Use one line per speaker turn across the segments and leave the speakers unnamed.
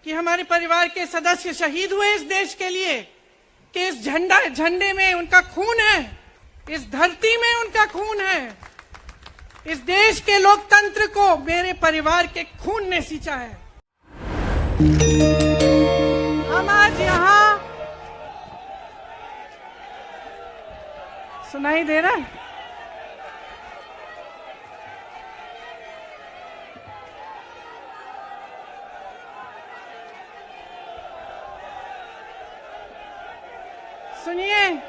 कि हमारे परिवार के सदस्य शहीद हुए इस देश के लिए, कि इस झंडे में उनका खून है, इस धरती में उनका खून है, इस देश के लोकतंत्र को मेरे परिवार के खून ने सींचा है। हम आज यहाँ, सुनाई दे रहा है? सुनिए,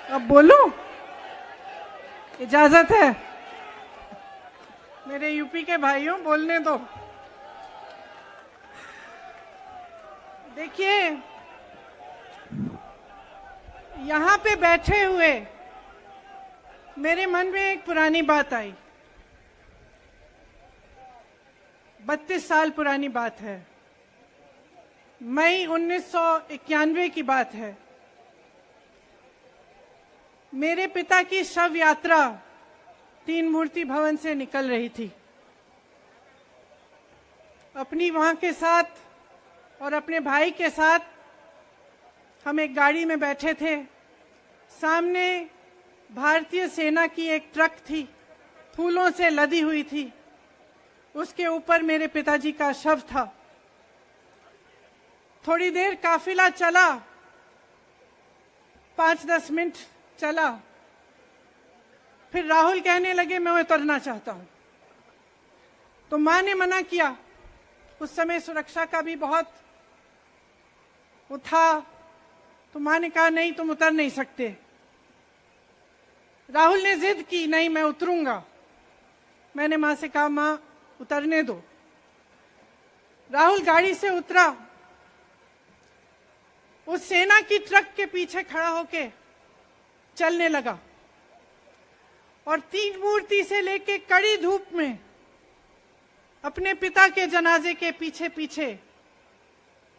अब बोलूं? इजाजत है? मेरे यूपी के भाइयों, बोलने दो। देखिए, यहां पे बैठे हुए मेरे मन में एक पुरानी बात आई। 32 साल पुरानी बात है। मई 1991 की बात है। मेरे पिता की शव यात्रा तीन मूर्ति भवन से निकल रही थी। अपनी मां के साथ और अपने भाई के साथ हम एक गाड़ी में बैठे थे। सामने भारतीय सेना की एक ट्रक थी, फूलों से लदी हुई थी। उसके ऊपर मेरे पिताजी का शव था। थोड़ी देर काफिला चला, 5-10 मिनट चला। फिर राहुल कहने लगे मैं उतरना चाहता हूं। तो मां ने मना किया। उस समय सुरक्षा का भी बहुत वो था, तो मां ने कहा नहीं, तुम उतर नहीं सकते। राहुल ने जिद की, नहीं मैं उतरूंगा। मैंने मां से कहा मां उतरने दो। राहुल गाड़ी से उतरा। उस सेना की ट्रक के पीछे खड़ा होके चलने लगा और तीन मूर्ति से लेके कड़ी धूप में अपने पिता के जनाजे के पीछे पीछे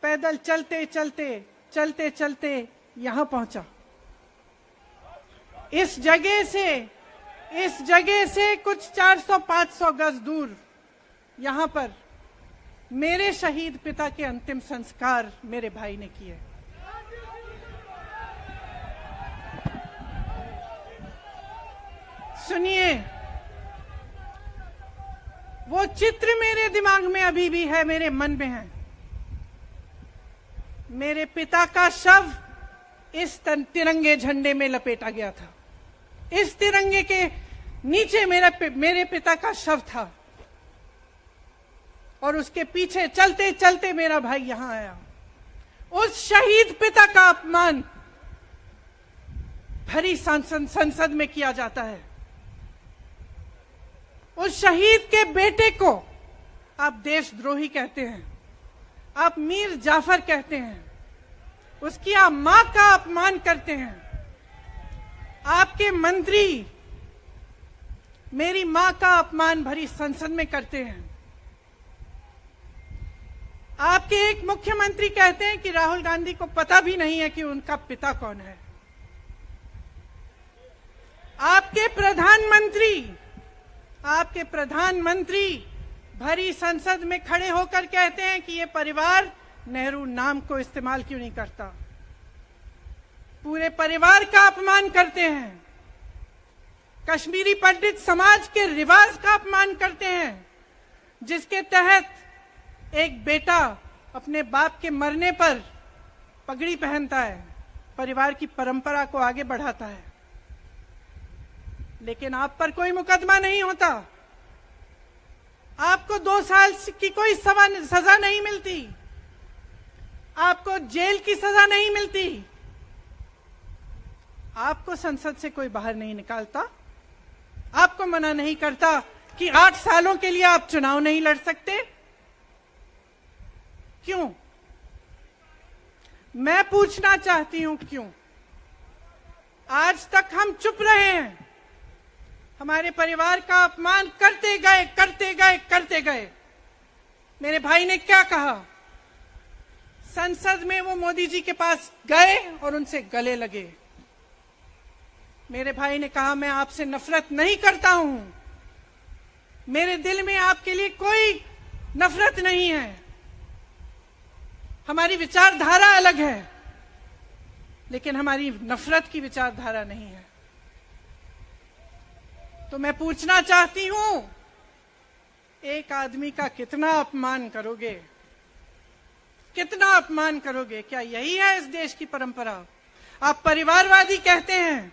पैदल चलते चलते चलते चलते यहां पहुंचा। इस जगह से कुछ 400-500 गज दूर यहां पर मेरे शहीद पिता के अंतिम संस्कार मेरे भाई ने किए। सुनिए, वो चित्र मेरे दिमाग में अभी भी है, मेरे मन में है। मेरे पिता का शव इस तिरंगे झंडे में लपेटा गया था। इस तिरंगे के नीचे मेरे पिता का शव था और उसके पीछे चलते चलते मेरा भाई यहां आया। उस शहीद पिता का अपमान भरी संसद में किया जाता है। उस शहीद के बेटे को आप देशद्रोही कहते हैं, आप मीर जाफर कहते हैं, उसकी आप मां का अपमान करते हैं। आपके मंत्री मेरी मां का अपमान भरी संसद में करते हैं। आपके एक मुख्यमंत्री कहते हैं कि राहुल गांधी को पता भी नहीं है कि उनका पिता कौन है। आपके प्रधानमंत्री भरी संसद में खड़े होकर कहते हैं कि ये परिवार नेहरू नाम को इस्तेमाल क्यों नहीं करता। पूरे परिवार का अपमान करते हैं। कश्मीरी पंडित समाज के रिवाज का अपमान करते हैं, जिसके तहत एक बेटा अपने बाप के मरने पर पगड़ी पहनता है, परिवार की परंपरा को आगे बढ़ाता है। लेकिन आप पर कोई मुकदमा नहीं होता, आपको 2 साल की कोई सजा नहीं मिलती, आपको जेल की सजा नहीं मिलती, आपको संसद से कोई बाहर नहीं निकालता, आपको मना नहीं करता कि 8 सालों के लिए आप चुनाव नहीं लड़ सकते। क्यों? मैं पूछना चाहती हूं क्यों? आज तक हम चुप रहे हैं, हमारे परिवार का अपमान करते गए करते गए करते गए। मेरे भाई ने क्या कहा? संसद में वो मोदी जी के पास गए और उनसे गले लगे। मेरे भाई ने कहा, मैं आपसे नफरत नहीं करता हूं, मेरे दिल में आपके लिए कोई नफरत नहीं है, हमारी विचारधारा अलग है, लेकिन हमारी नफरत की विचारधारा नहीं है। तो मैं पूछना चाहती हूं, एक आदमी का कितना अपमान करोगे? कितना अपमान करोगे? क्या यही है इस देश की परंपरा? आप परिवारवादी कहते हैं,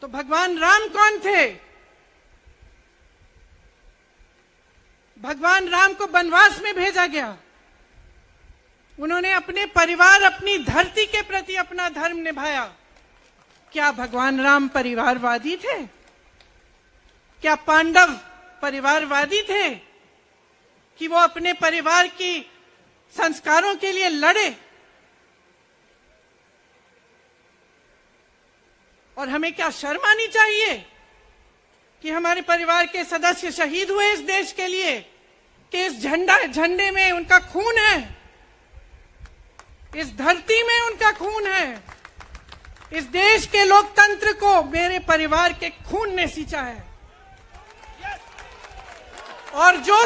तो भगवान राम कौन थे? भगवान राम को वनवास में भेजा गया, उन्होंने अपने परिवार, अपनी धरती के प्रति अपना धर्म निभाया। क्या भगवान राम परिवारवादी थे? क्या पांडव परिवारवादी थे कि वो अपने परिवार की संस्कारों के लिए लड़े? और हमें क्या शर्म आनी चाहिए कि हमारे परिवार के सदस्य शहीद हुए इस देश के लिए, कि इस झंडे में उनका खून है, इस धरती में उनका खून है, इस देश के लोकतंत्र को मेरे परिवार के खून ने सींचा है। और जो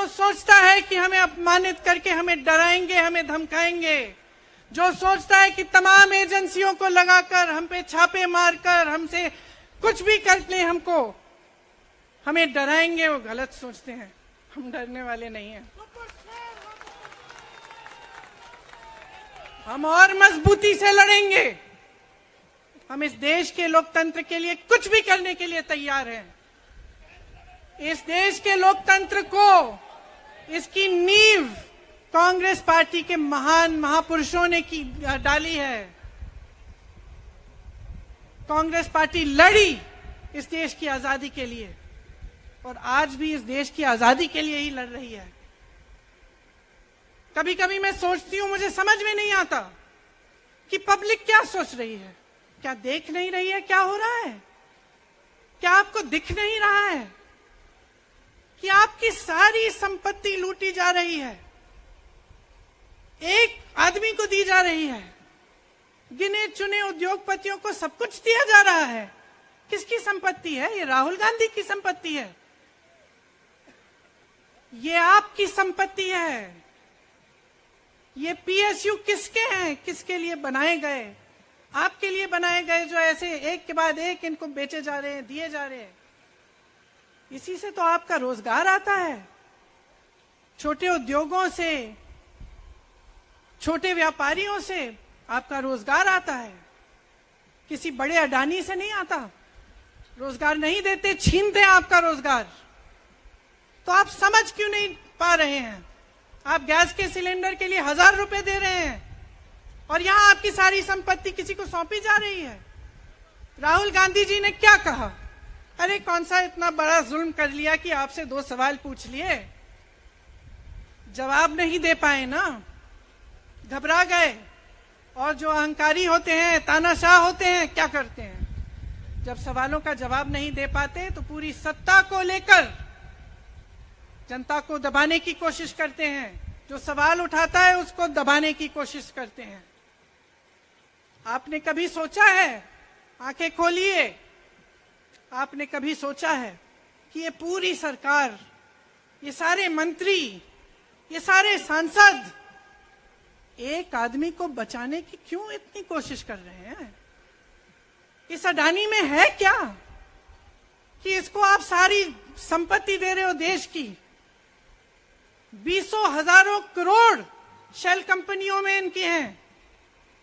सोचता है कि हमें अपमानित करके हमें डराएंगे, हमें धमकाएंगे, जो सोचता है कि तमाम एजेंसियों को लगाकर हम पे छापे मारकर हमसे कुछ भी कर ले, हमको हमें डराएंगे, वो गलत सोचते हैं। हम डरने वाले नहीं हैं। हम और मजबूती से लड़ेंगे। हम इस देश के लोकतंत्र के लिए कुछ भी करने के लिए तैयार हैं। इस देश के लोकतंत्र को, इसकी नींव कांग्रेस पार्टी के महान महापुरुषों ने डाली है। कांग्रेस पार्टी लड़ी इस देश की आजादी के लिए, और आज भी इस देश की आजादी के लिए ही लड़ रही है। कभी कभी मैं सोचती हूं, मुझे समझ में नहीं आता कि पब्लिक क्या सोच रही है। क्या देख नहीं रही है क्या हो रहा है? क्या आपको दिख नहीं रहा है कि आपकी सारी संपत्ति लूटी जा रही है, एक आदमी को दी जा रही है, गिने चुने उद्योगपतियों को सब कुछ दिया जा रहा है? किसकी संपत्ति है? ये राहुल गांधी की संपत्ति है, ये आपकी संपत्ति है। ये पीएसयू किसके हैं? किसके लिए बनाए गए? आपके लिए बनाए गए, जो ऐसे एक के बाद एक इनको बेचे जा रहे हैं, दिए जा रहे हैं। इसी से तो आपका रोजगार आता है। छोटे उद्योगों से, छोटे व्यापारियों से आपका रोजगार आता है। किसी बड़े अडानी से नहीं आता। रोजगार नहीं देते, छीनते हैं आपका रोजगार। तो आप समझ क्यों नहीं पा रहे हैं? आप गैस के सिलेंडर के लिए 1000 रुपए दे रहे हैं, और यहां आपकी सारी संपत्ति किसी को सौंपी जा रही है। राहुल गांधी जी ने क्या कहा? अरे कौन सा इतना बड़ा जुल्म कर लिया कि आपसे 2 सवाल पूछ लिए, जवाब नहीं दे पाए ना, घबरा गए। और जो अहंकारी होते हैं, तानाशाह होते हैं, क्या करते हैं? जब सवालों का जवाब नहीं दे पाते तो पूरी सत्ता को लेकर जनता को दबाने की कोशिश करते हैं। जो सवाल उठाता है उसको दबाने की कोशिश करते हैं। आपने कभी सोचा है, आंखें खोलिए, आपने कभी सोचा है कि ये पूरी सरकार, ये सारे मंत्री, ये सारे सांसद एक आदमी को बचाने की क्यों इतनी कोशिश कर रहे हैं? इस अडानी में है क्या कि इसको आप सारी संपत्ति दे रहे हो देश की? 20 हजारों करोड़ शेल कंपनियों में इनकी हैं,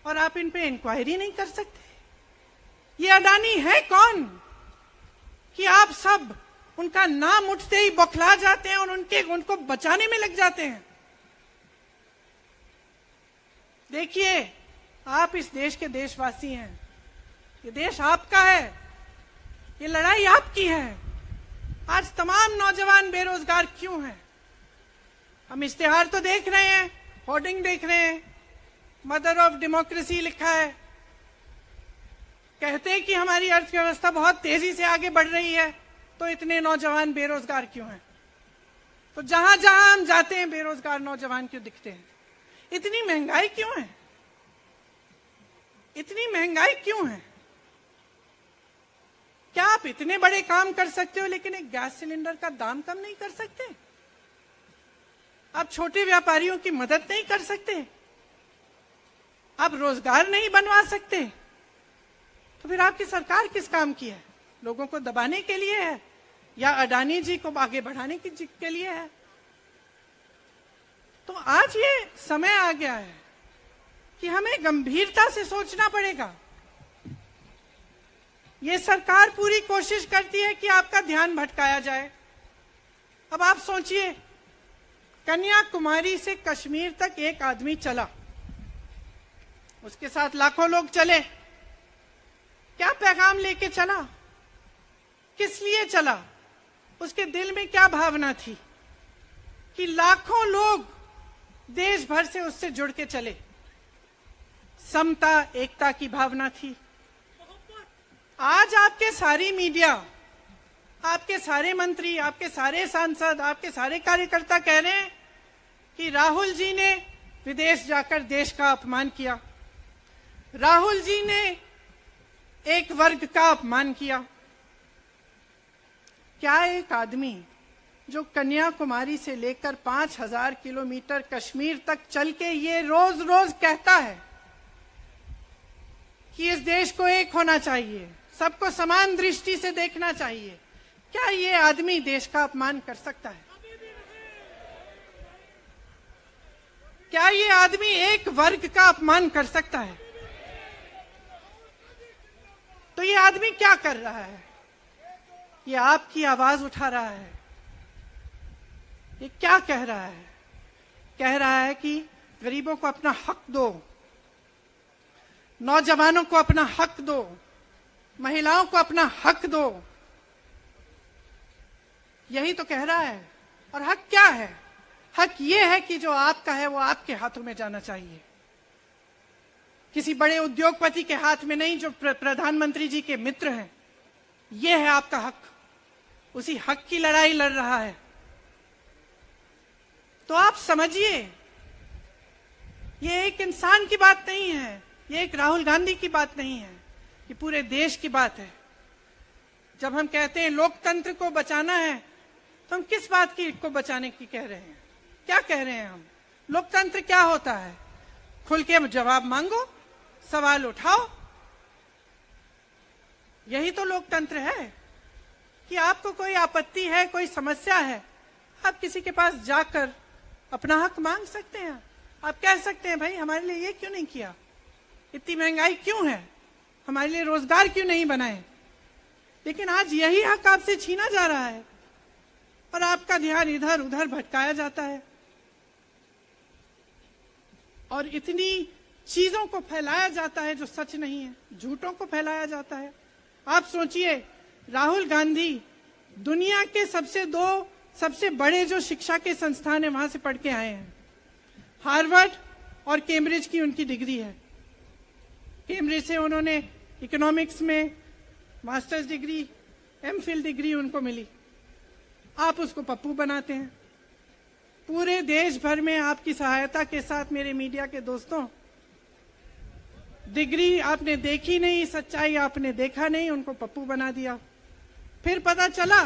और आप इन पे इंक्वायरी नहीं कर सकते। ये अडानी है कौन कि आप सब उनका नाम उठते ही बौखला जाते हैं और उनको बचाने में लग जाते हैं? देखिए, आप इस देश के देशवासी हैं, ये देश आपका है, ये लड़ाई आपकी है। आज तमाम नौजवान बेरोजगार क्यों हैं? हम इश्तेहार तो देख रहे हैं, होर्डिंग देख रहे हैं, मदर ऑफ डेमोक्रेसी लिखा है, कहते हैं कि हमारी अर्थव्यवस्था बहुत तेजी से आगे बढ़ रही है, तो इतने नौजवान बेरोजगार क्यों हैं? तो जहां जहां हम जाते हैं बेरोजगार नौजवान क्यों दिखते हैं? इतनी महंगाई क्यों है? इतनी महंगाई क्यों है? क्या आप इतने बड़े काम कर सकते हो लेकिन एक गैस सिलेंडर का दाम कम नहीं कर सकते? आप छोटे व्यापारियों की मदद नहीं कर सकते? आप रोजगार नहीं बनवा सकते? तो फिर आपकी सरकार किस काम की है? लोगों को दबाने के लिए है या अडानी जी को आगे बढ़ाने के लिए है? तो आज ये समय आ गया है कि हमें गंभीरता से सोचना पड़ेगा। ये सरकार पूरी कोशिश करती है कि आपका ध्यान भटकाया जाए। अब आप सोचिए, कन्याकुमारी से कश्मीर तक एक आदमी चला, उसके साथ लाखों लोग चले। क्या पैगाम लेके चला? किस लिए चला? उसके दिल में क्या भावना थी कि लाखों लोग देश भर से उससे जुड़ के चले? समता, एकता की भावना थी। आज आपके सारी मीडिया, आपके सारे मंत्री, आपके सारे सांसद, आपके सारे कार्यकर्ता कह रहे हैं कि राहुल जी ने विदेश जाकर देश का अपमान किया, राहुल जी ने एक वर्ग का अपमान किया। क्या एक आदमी जो कन्याकुमारी से लेकर 5000 किलोमीटर कश्मीर तक चल के ये रोज रोज कहता है कि इस देश को एक होना चाहिए, सबको समान दृष्टि से देखना चाहिए, क्या ये आदमी देश का अपमान कर सकता है? क्या ये आदमी एक वर्ग का अपमान कर सकता है? तो ये आदमी क्या कर रहा है? ये आपकी आवाज उठा रहा है। ये क्या कह रहा है? कह रहा है कि गरीबों को अपना हक दो, नौजवानों को अपना हक दो, महिलाओं को अपना हक दो। यही तो कह रहा है। और हक क्या है? हक ये है कि जो आपका है वो आपके हाथों में जाना चाहिए, किसी बड़े उद्योगपति के हाथ में नहीं, जो प्रधानमंत्री जी के मित्र हैं। ये है आपका हक। उसी हक की लड़ाई लड़ रहा है। तो आप समझिए, ये एक इंसान की बात नहीं है, ये एक राहुल गांधी की बात नहीं है, ये पूरे देश की बात है। जब हम कहते हैं लोकतंत्र को बचाना है, तो हम किस बात की को बचाने की कह रहे हैं? क्या कह रहे हैं हम? लोकतंत्र क्या होता है? खुल के जवाब मांगो, सवाल उठाओ। यही तो लोकतंत्र है कि आपको कोई आपत्ति है, कोई समस्या है, आप किसी के पास जाकर अपना हक मांग सकते हैं। आप कह सकते हैं, भाई हमारे लिए ये क्यों नहीं किया? इतनी महंगाई क्यों है? हमारे लिए रोजगार क्यों नहीं बनाए? लेकिन आज यही हक आपसे छीना जा रहा है और आपका ध्यान इधर उधर भटकाया जाता है और इतनी चीजों को फैलाया जाता है जो सच नहीं है, झूठों को फैलाया जाता है। आप सोचिए, राहुल गांधी दुनिया के सबसे बड़े जो शिक्षा के संस्थान है वहां से पढ़ के आए हैं। हार्वर्ड और कैम्ब्रिज की उनकी डिग्री है। कैम्ब्रिज से उन्होंने इकोनॉमिक्स में मास्टर्स डिग्री, एमफिल डिग्री उनको मिली। आप उसको पप्पू बनाते हैं। पूरे देश भर में आपकी सहायता के साथ मेरे मीडिया के दोस्तों, डिग्री आपने देखी नहीं, सच्चाई आपने देखा नहीं, उनको पप्पू बना दिया। फिर पता चला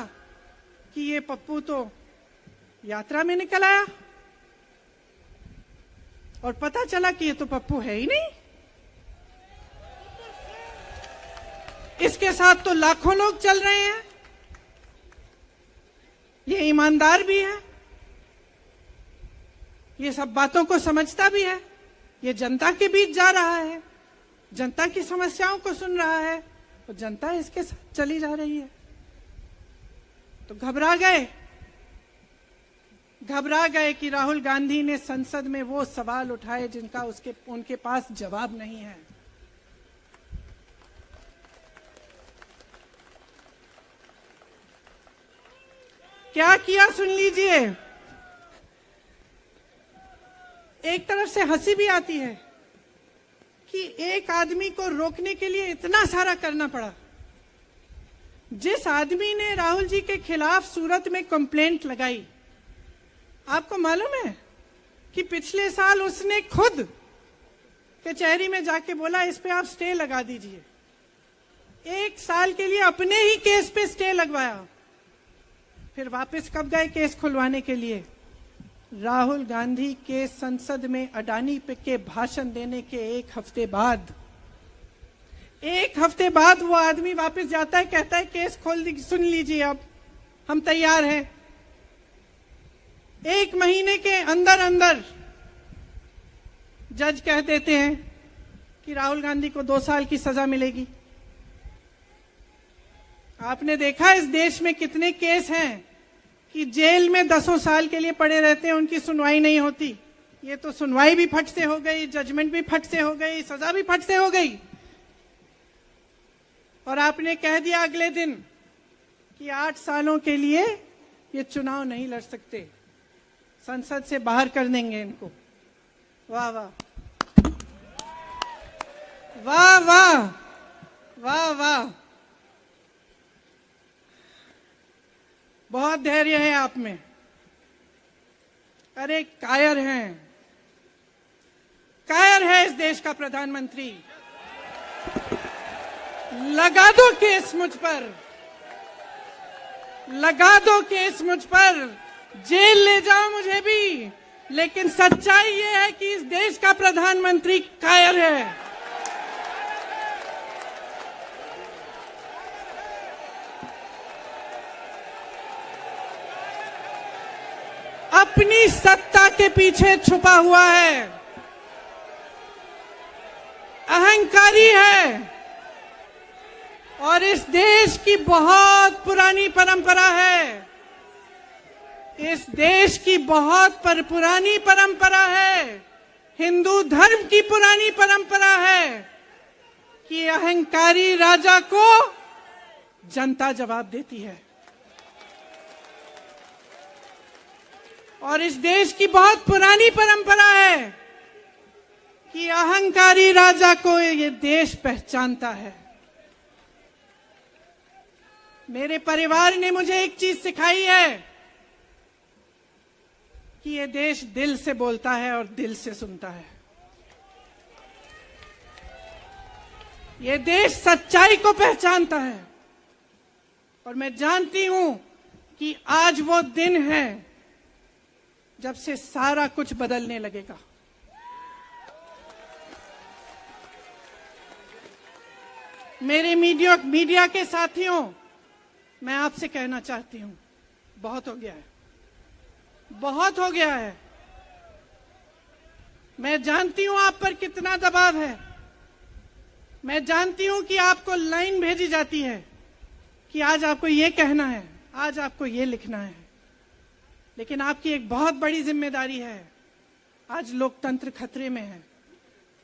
कि ये पप्पू तो यात्रा में निकल आया और पता चला कि ये तो पप्पू है ही नहीं। इसके साथ तो लाखों लोग चल रहे हैं। ये ईमानदार भी है, ये सब बातों को समझता भी है, ये जनता के बीच जा रहा है, जनता की समस्याओं को सुन रहा है, तो जनता इसके साथ चली जा रही है। तो घबरा गए कि राहुल गांधी ने संसद में वो सवाल उठाए जिनका उनके पास जवाब नहीं है। क्या किया सुन लीजिए। एक तरफ से हंसी भी आती है कि एक आदमी को रोकने के लिए इतना सारा करना पड़ा। जिस आदमी ने राहुल जी के खिलाफ सूरत में कंप्लेंट लगाई, आपको मालूम है कि पिछले साल उसने खुद कचहरी में जाके बोला इस पे आप स्टे लगा दीजिए। 1 साल के लिए अपने ही केस पे स्टे लगवाया। फिर वापस कब गए केस खुलवाने के लिए? राहुल गांधी के संसद में अडानी पे के भाषण देने के 1 हफ्ते बाद। 1 हफ्ते बाद वो आदमी वापस जाता है, कहता है केस खोल दी, सुन लीजिए अब हम तैयार हैं। 1 महीने के अंदर अंदर जज कह देते हैं कि राहुल गांधी को 2 साल की सजा मिलेगी। आपने देखा इस देश में कितने केस हैं कि जेल में 10 साल के लिए पड़े रहते हैं, उनकी सुनवाई नहीं होती। ये तो सुनवाई भी फट से हो गई, जजमेंट भी फट से हो गई, सजा भी फट से हो गई। और आपने कह दिया अगले दिन कि 8 सालों के लिए ये चुनाव नहीं लड़ सकते, संसद से बाहर कर देंगे इनको। वाह वाह वाह वाह वाह वाह, बहुत धैर्य है आप में। अरे कायर हैं, कायर है इस देश का प्रधानमंत्री। लगा दो केस मुझ पर, लगा दो केस मुझ पर, जेल ले जाओ मुझे भी, लेकिन सच्चाई ये है कि इस देश का प्रधानमंत्री कायर है। अपनी सत्ता के पीछे छुपा हुआ है, अहंकारी है। और इस देश की बहुत पुरानी परंपरा है, इस देश की बहुत पुरानी परंपरा है, हिंदू धर्म की पुरानी परंपरा है कि अहंकारी राजा को जनता जवाब देती है। और इस देश की बहुत पुरानी परंपरा है कि अहंकारी राजा को ये देश पहचानता है। मेरे परिवार ने मुझे एक चीज सिखाई है कि ये देश दिल से बोलता है और दिल से सुनता है। ये देश सच्चाई को पहचानता है। और मैं जानती हूं कि आज वो दिन है जब से सारा कुछ बदलने लगेगा। मेरे मीडिया के साथियों, मैं आपसे कहना चाहती हूं, बहुत हो गया है, बहुत हो गया है। मैं जानती हूं आप पर कितना दबाव है। मैं जानती हूं कि आपको लाइन भेजी जाती है कि आज आपको ये कहना है, आज आपको ये लिखना है। लेकिन आपकी एक बहुत बड़ी जिम्मेदारी है। आज लोकतंत्र खतरे में है।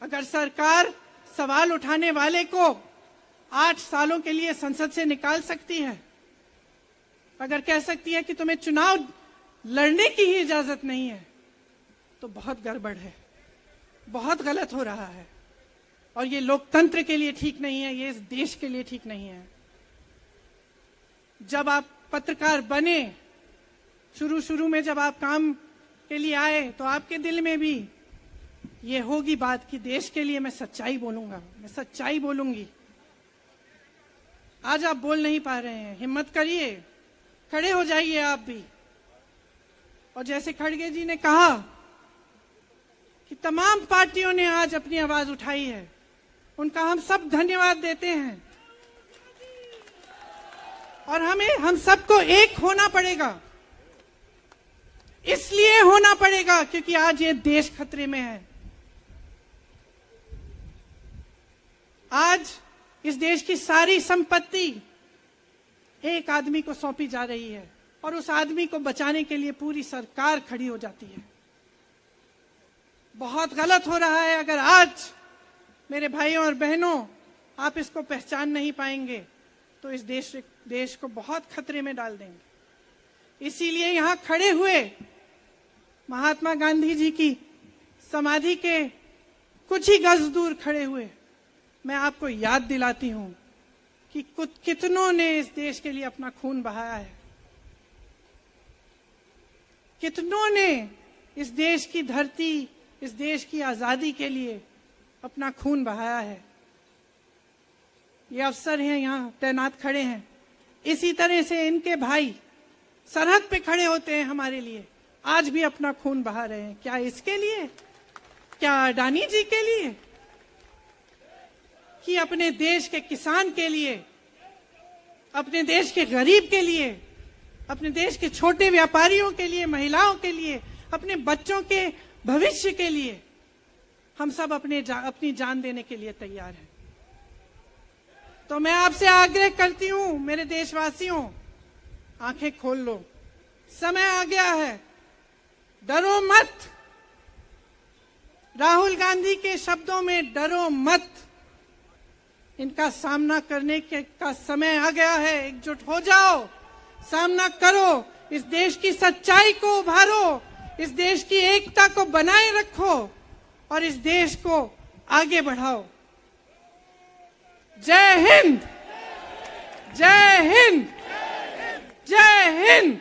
अगर सरकार सवाल उठाने वाले को 8 सालों के लिए संसद से निकाल सकती है, अगर कह सकती है कि तुम्हें चुनाव लड़ने की ही इजाजत नहीं है, तो बहुत गड़बड़ है, बहुत गलत हो रहा है। और ये लोकतंत्र के लिए ठीक नहीं है, ये इस देश के लिए ठीक नहीं है। जब आप पत्रकार बने, शुरू में जब आप काम के लिए आए, तो आपके दिल में भी ये होगी बात कि देश के लिए मैं सच्चाई बोलूंगा, मैं सच्चाई बोलूंगी। आज आप बोल नहीं पा रहे हैं, हिम्मत करिए, खड़े हो जाइए आप भी। और जैसे खड़गे जी ने कहा कि तमाम पार्टियों ने आज अपनी आवाज उठाई है, उनका हम सब धन्यवाद देते हैं। और हम सबको एक होना पड़ेगा। इसलिए होना पड़ेगा क्योंकि आज ये देश खतरे में है। आज इस देश की सारी संपत्ति एक आदमी को सौंपी जा रही है और उस आदमी को बचाने के लिए पूरी सरकार खड़ी हो जाती है। बहुत गलत हो रहा है। अगर आज मेरे भाइयों और बहनों आप इसको पहचान नहीं पाएंगे तो इस देश को बहुत खतरे में डाल देंगे। इसीलिए यहां खड़े हुए महात्मा गांधी जी की समाधि के कुछ ही गज दूर खड़े हुए मैं आपको याद दिलाती हूं कि कितनों ने इस देश के लिए अपना खून बहाया है, कितनों ने इस देश की धरती, इस देश की आजादी के लिए अपना खून बहाया है। ये अफसर हैं यहाँ तैनात खड़े हैं, इसी तरह से इनके भाई सरहद पे खड़े होते हैं हमारे लिए, आज भी अपना खून बहा रहे हैं। क्या इसके लिए, क्या अडानी जी के लिए, कि अपने देश के किसान के लिए, अपने देश के गरीब के लिए, अपने देश के छोटे व्यापारियों के लिए, महिलाओं के लिए, अपने बच्चों के भविष्य के लिए हम सब अपनी जान देने के लिए तैयार हैं। तो मैं आपसे आग्रह करती हूं मेरे देशवासियों, आंखें खोल लो, समय आ गया है, डरो मत। राहुल गांधी के शब्दों में डरो मत, इनका सामना करने का समय आ गया है। एकजुट हो जाओ, सामना करो, इस देश की सच्चाई को उभारो, इस देश की एकता को बनाए रखो और इस देश को आगे बढ़ाओ। जय हिंद, जय हिंद, जय हिंद।